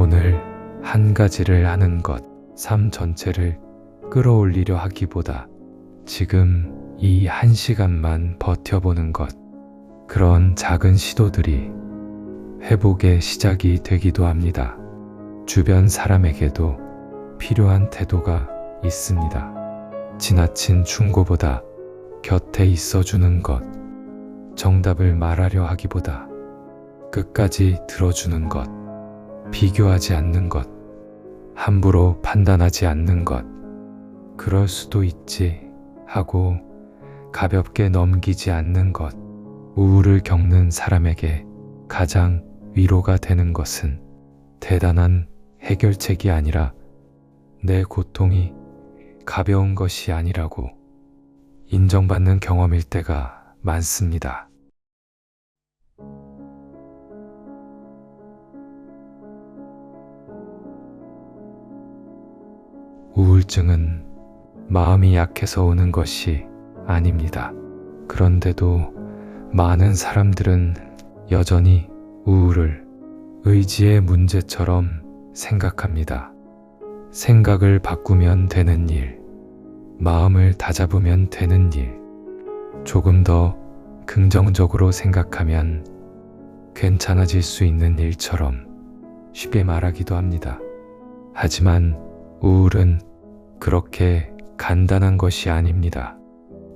오늘 한 가지를 하는 것, 삶 전체를 끌어올리려 하기보다 지금 이 한 시간만 버텨보는 것, 그런 작은 시도들이 회복의 시작이 되기도 합니다. 주변 사람에게도 필요한 태도가 있습니다. 지나친 충고보다 곁에 있어주는 것, 정답을 말하려 하기보다 끝까지 들어주는 것, 비교하지 않는 것, 함부로 판단하지 않는 것, 그럴 수도 있지 하고 가볍게 넘기지 않는 것, 우울을 겪는 사람에게 가장 위로가 되는 것은 대단한 해결책이 아니라 내 고통이 가벼운 것이 아니라고 인정받는 경험일 때가 많습니다. 우울증은 마음이 약해서 오는 것이 아닙니다. 그런데도 많은 사람들은 여전히 우울을 의지의 문제처럼 생각합니다. 생각을 바꾸면 되는 일, 마음을 다잡으면 되는 일, 조금 더 긍정적으로 생각하면 괜찮아질 수 있는 일처럼 쉽게 말하기도 합니다. 하지만 우울은 그렇게 간단한 것이 아닙니다.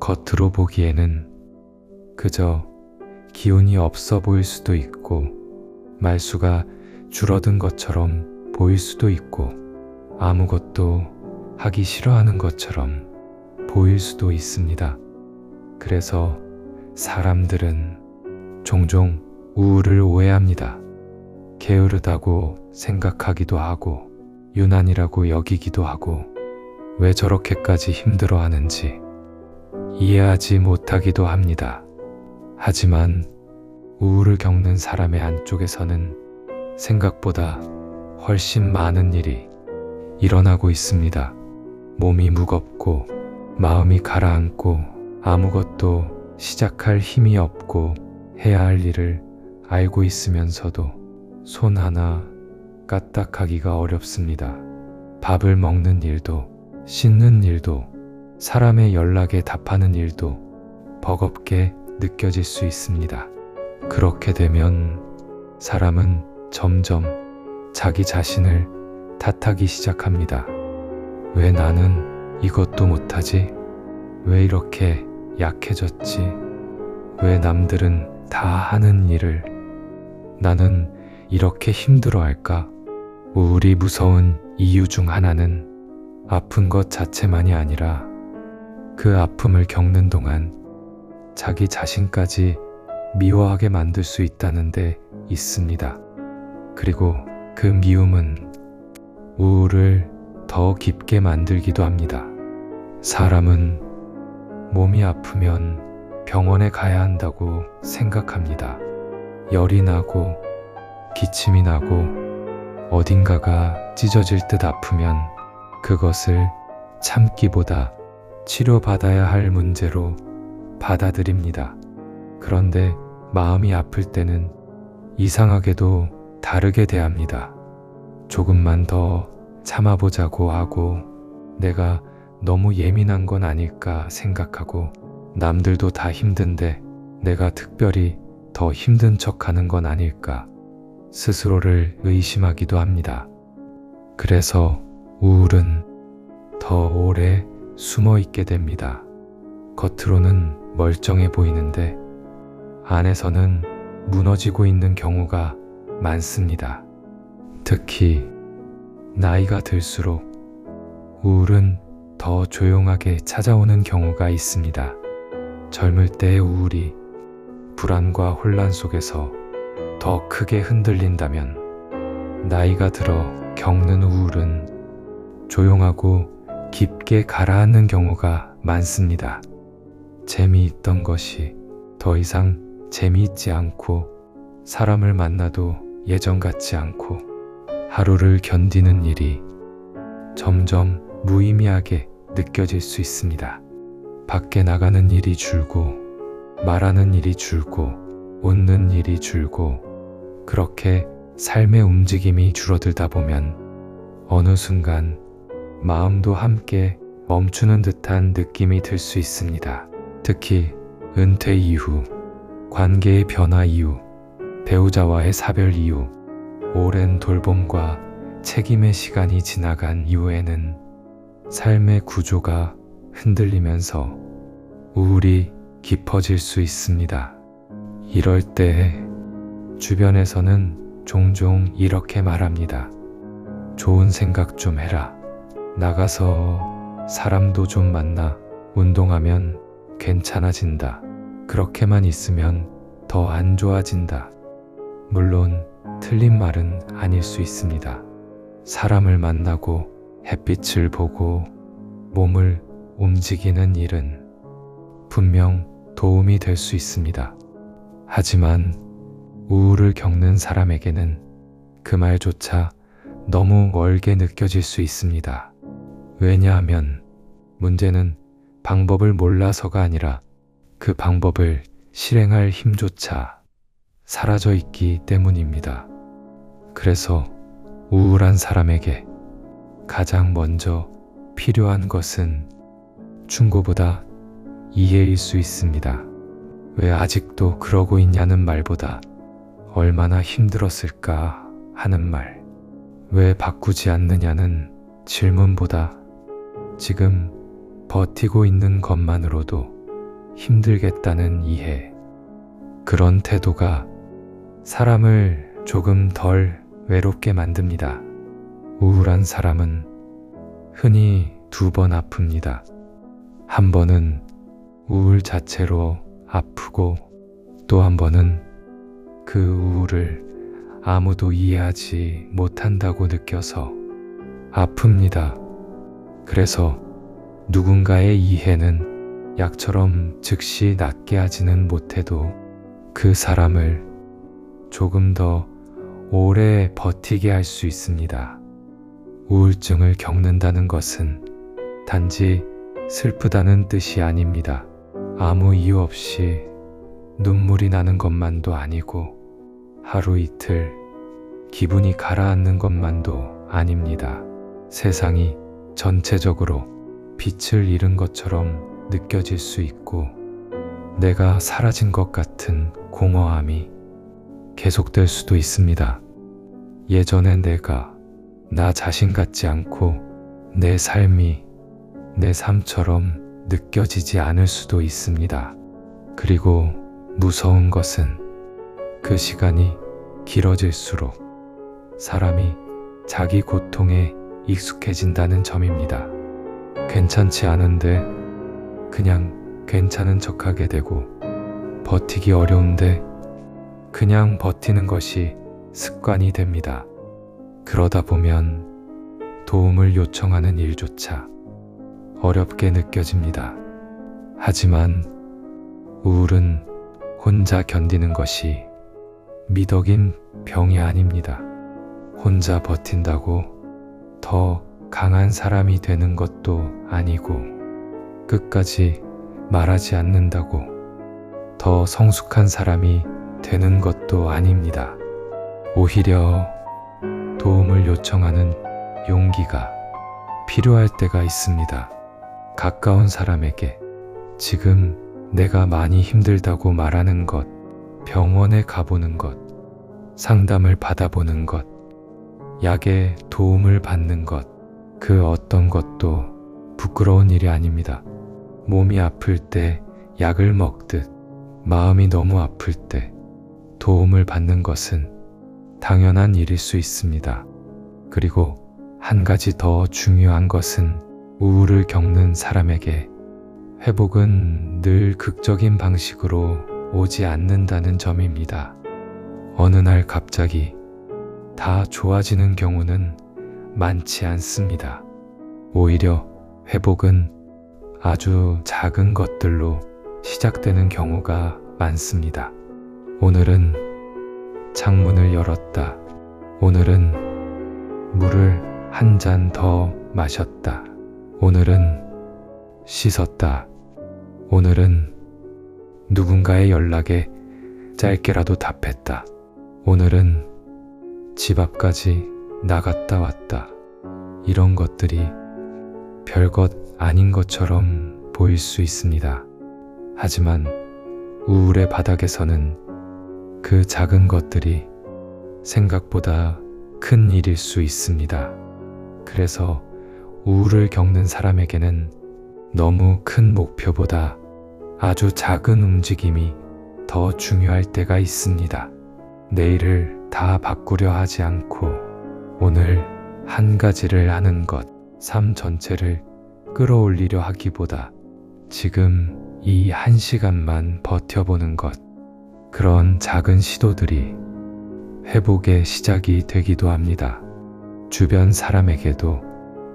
겉으로 보기에는 그저 기운이 없어 보일 수도 있고, 말수가 줄어든 것처럼 보일 수도 있고, 아무것도 하기 싫어하는 것처럼 보일 수도 있습니다. 그래서 사람들은 종종 우울을 오해합니다. 게으르다고 생각하기도 하고, 유난이라고 여기기도 하고, 왜 저렇게까지 힘들어 하는지 이해하지 못하기도 합니다. 하지만 우울을 겪는 사람의 안쪽에서는 생각보다 훨씬 많은 일이 일어나고 있습니다. 몸이 무겁고 마음이 가라앉고 아무것도 시작할 힘이 없고 해야 할 일을 알고 있으면서도 손 하나 까딱하기가 어렵습니다. 밥을 먹는 일도, 씻는 일도, 사람의 연락에 답하는 일도 버겁게 느껴질 수 있습니다. 그렇게 되면 사람은 점점 자기 자신을 탓하기 시작합니다. 왜 나는 이것도 못하지? 왜 이렇게 약해졌지? 왜 남들은 다 하는 일을 나는 이렇게 힘들어할까? 우울이 무서운 이유 중 하나는 아픈 것 자체만이 아니라 그 아픔을 겪는 동안 자기 자신까지 미워하게 만들 수 있다는 데 있습니다. 그리고 그 미움은 우울을 더 깊게 만들기도 합니다. 사람은 몸이 아프면 병원에 가야 한다고 생각합니다. 열이 나고 기침이 나고 어딘가가 찢어질 듯 아프면 그것을 참기보다 치료받아야 할 문제로 받아들입니다. 그런데 마음이 아플 때는 이상하게도 다르게 대합니다. 조금만 더 참아보자고 하고, 내가 너무 예민한 건 아닐까 생각하고, 남들도 다 힘든데 내가 특별히 더 힘든 척 하는 건 아닐까 스스로를 의심하기도 합니다. 그래서 우울은 더 오래 숨어 있게 됩니다. 겉으로는 멀쩡해 보이는데 안에서는 무너지고 있는 경우가 많습니다. 특히 나이가 들수록 우울은 더 조용하게 찾아오는 경우가 있습니다. 젊을 때의 우울이 불안과 혼란 속에서 더 크게 흔들린다면, 나이가 들어 겪는 우울은 조용하고 깊게 가라앉는 경우가 많습니다. 재미있던 것이 더 이상 재미있지 않고, 사람을 만나도 예전 같지 않고, 하루를 견디는 일이 점점 무의미하게 느껴질 수 있습니다. 밖에 나가는 일이 줄고, 말하는 일이 줄고, 웃는 일이 줄고, 그렇게 삶의 움직임이 줄어들다 보면 어느 순간 마음도 함께 멈추는 듯한 느낌이 들 수 있습니다. 특히 은퇴 이후, 관계의 변화 이후, 배우자와의 사별 이후, 오랜 돌봄과 책임의 시간이 지나간 이후에는 삶의 구조가 흔들리면서 우울이 깊어질 수 있습니다. 이럴 때 주변에서는 종종 이렇게 말합니다. 좋은 생각 좀 해라. 나가서 사람도 좀 만나. 운동하면 괜찮아진다. 그렇게만 있으면 더 안 좋아진다. 물론 틀린 말은 아닐 수 있습니다. 사람을 만나고 햇빛을 보고 몸을 움직이는 일은 분명 도움이 될 수 있습니다. 하지만 우울을 겪는 사람에게는 그 말조차 너무 멀게 느껴질 수 있습니다. 왜냐하면 문제는 방법을 몰라서가 아니라 그 방법을 실행할 힘조차 사라져 있기 때문입니다. 그래서 우울한 사람에게 가장 먼저 필요한 것은 충고보다 이해일 수 있습니다. 왜 아직도 그러고 있냐는 말보다 얼마나 힘들었을까 하는 말, 왜 바꾸지 않느냐는 질문보다 지금 버티고 있는 것만으로도 힘들겠다는 이해, 그런 태도가 사람을 조금 덜 외롭게 만듭니다. 우울한 사람은 흔히 2번 아픕니다. 한 번은 우울 자체로 아프고 또 한 번은 그 우울을 아무도 이해하지 못한다고 느껴서 아픕니다. 그래서 누군가의 이해는 약처럼 즉시 낫게 하지는 못해도 그 사람을 조금 더 오래 버티게 할 수 있습니다. 우울증을 겪는다는 것은 단지 슬프다는 뜻이 아닙니다. 아무 이유 없이 눈물이 나는 것만도 아니고 하루 이틀 기분이 가라앉는 것만도 아닙니다. 세상이 전체적으로 빛을 잃은 것처럼 느껴질 수 있고 내가 사라진 것 같은 공허함이 계속될 수도 있습니다. 예전에 내가 나 자신 같지 않고 내 삶이 내 삶처럼 느껴지지 않을 수도 있습니다. 그리고 무서운 것은 그 시간이 길어질수록 사람이 자기 고통에 익숙해진다는 점입니다. 괜찮지 않은데 그냥 괜찮은 척하게 되고 버티기 어려운데 그냥 버티는 것이 습관이 됩니다. 그러다 보면 도움을 요청하는 일조차 어렵게 느껴집니다. 하지만 우울은 혼자 견디는 것이 미덕인 병이 아닙니다. 혼자 버틴다고 더 강한 사람이 되는 것도 아니고 끝까지 말하지 않는다고 더 성숙한 사람이 되는 것도 아닙니다. 오히려 도움을 요청하는 용기가 필요할 때가 있습니다. 가까운 사람에게 지금 내가 많이 힘들다고 말하는 것, 병원에 가보는 것, 상담을 받아보는 것, 약의 도움을 받는 것, 그 어떤 것도 부끄러운 일이 아닙니다. 몸이 아플 때 약을 먹듯 마음이 너무 아플 때 도움을 받는 것은 당연한 일일 수 있습니다. 그리고 한 가지 더 중요한 것은 우울을 겪는 사람에게 회복은 늘 극적인 방식으로 오지 않는다는 점입니다. 어느 날 갑자기 다 좋아지는 경우는 많지 않습니다. 오히려 회복은 아주 작은 것들로 시작되는 경우가 많습니다. 오늘은 창문을 열었다. 오늘은 물을 한 잔 더 마셨다. 오늘은 씻었다. 오늘은 누군가의 연락에 짧게라도 답했다. 오늘은 집 앞까지 나갔다 왔다. 이런 것들이 별것 아닌 것처럼 보일 수 있습니다. 하지만 우울의 바닥에서는 그 작은 것들이 생각보다 큰 일일 수 있습니다. 그래서 우울을 겪는 사람에게는 너무 큰 목표보다 아주 작은 움직임이 더 중요할 때가 있습니다. 내일을 다 바꾸려 하지 않고 오늘 한 가지를 하는 것, 삶 전체를 끌어올리려 하기보다 지금 이 한 시간만 버텨보는 것, 그런 작은 시도들이 회복의 시작이 되기도 합니다. 주변 사람에게도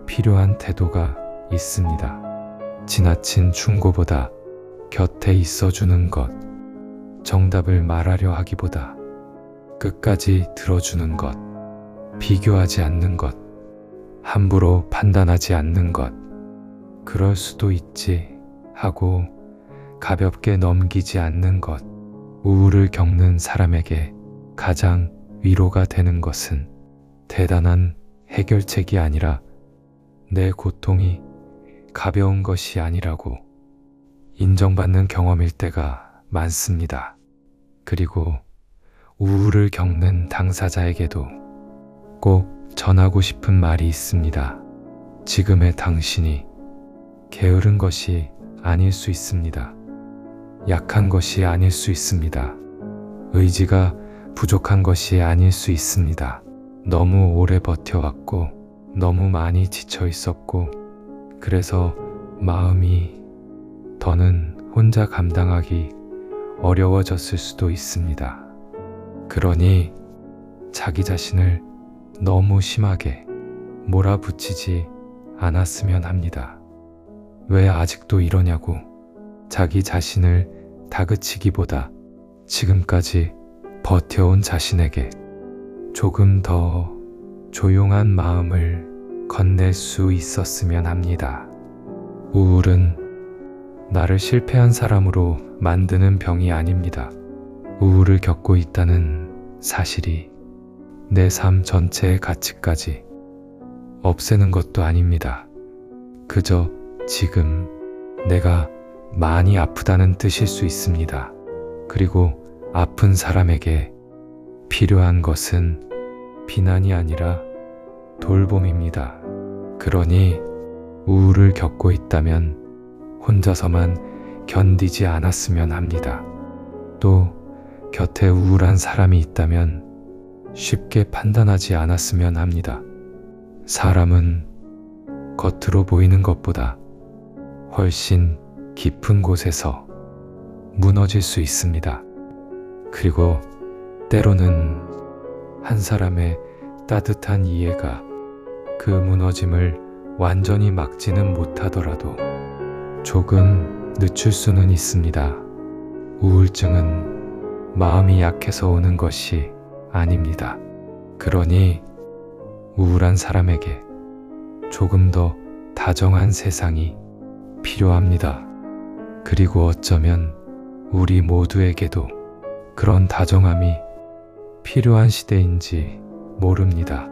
필요한 태도가 있습니다. 지나친 충고보다 곁에 있어주는 것, 정답을 말하려 하기보다 끝까지 들어주는 것, 비교하지 않는 것, 함부로 판단하지 않는 것, 그럴 수도 있지 하고 가볍게 넘기지 않는 것, 우울을 겪는 사람에게 가장 위로가 되는 것은 대단한 해결책이 아니라 내 고통이 가벼운 것이 아니라고 인정받는 경험일 때가 많습니다. 그리고 우울을 겪는 당사자에게도 꼭 전하고 싶은 말이 있습니다. 지금의 당신이 게으른 것이 아닐 수 있습니다. 약한 것이 아닐 수 있습니다. 의지가 부족한 것이 아닐 수 있습니다. 너무 오래 버텨왔고 너무 많이 지쳐 있었고 그래서 마음이 더는 혼자 감당하기 어려워졌을 수도 있습니다. 그러니 자기 자신을 너무 심하게 몰아붙이지 않았으면 합니다. 왜 아직도 이러냐고 자기 자신을 다그치기보다 지금까지 버텨온 자신에게 조금 더 조용한 마음을 건넬 수 있었으면 합니다. 우울은 나를 실패한 사람으로 만드는 병이 아닙니다. 우울을 겪고 있다는 사실이 내 삶 전체의 가치까지 없애는 것도 아닙니다. 그저 지금 내가 많이 아프다는 뜻일 수 있습니다. 그리고 아픈 사람에게 필요한 것은 비난이 아니라 돌봄입니다. 그러니 우울을 겪고 있다면 혼자서만 견디지 않았으면 합니다. 또 곁에 우울한 사람이 있다면 쉽게 판단하지 않았으면 합니다. 사람은 겉으로 보이는 것보다 훨씬 깊은 곳에서 무너질 수 있습니다. 그리고 때로는 한 사람의 따뜻한 이해가 그 무너짐을 완전히 막지는 못하더라도 조금 늦출 수는 있습니다. 우울증은 마음이 약해서 오는 것이 아닙니다. 그러니 우울한 사람에게 조금 더 다정한 세상이 필요합니다. 그리고 어쩌면 우리 모두에게도 그런 다정함이 필요한 시대인지 모릅니다.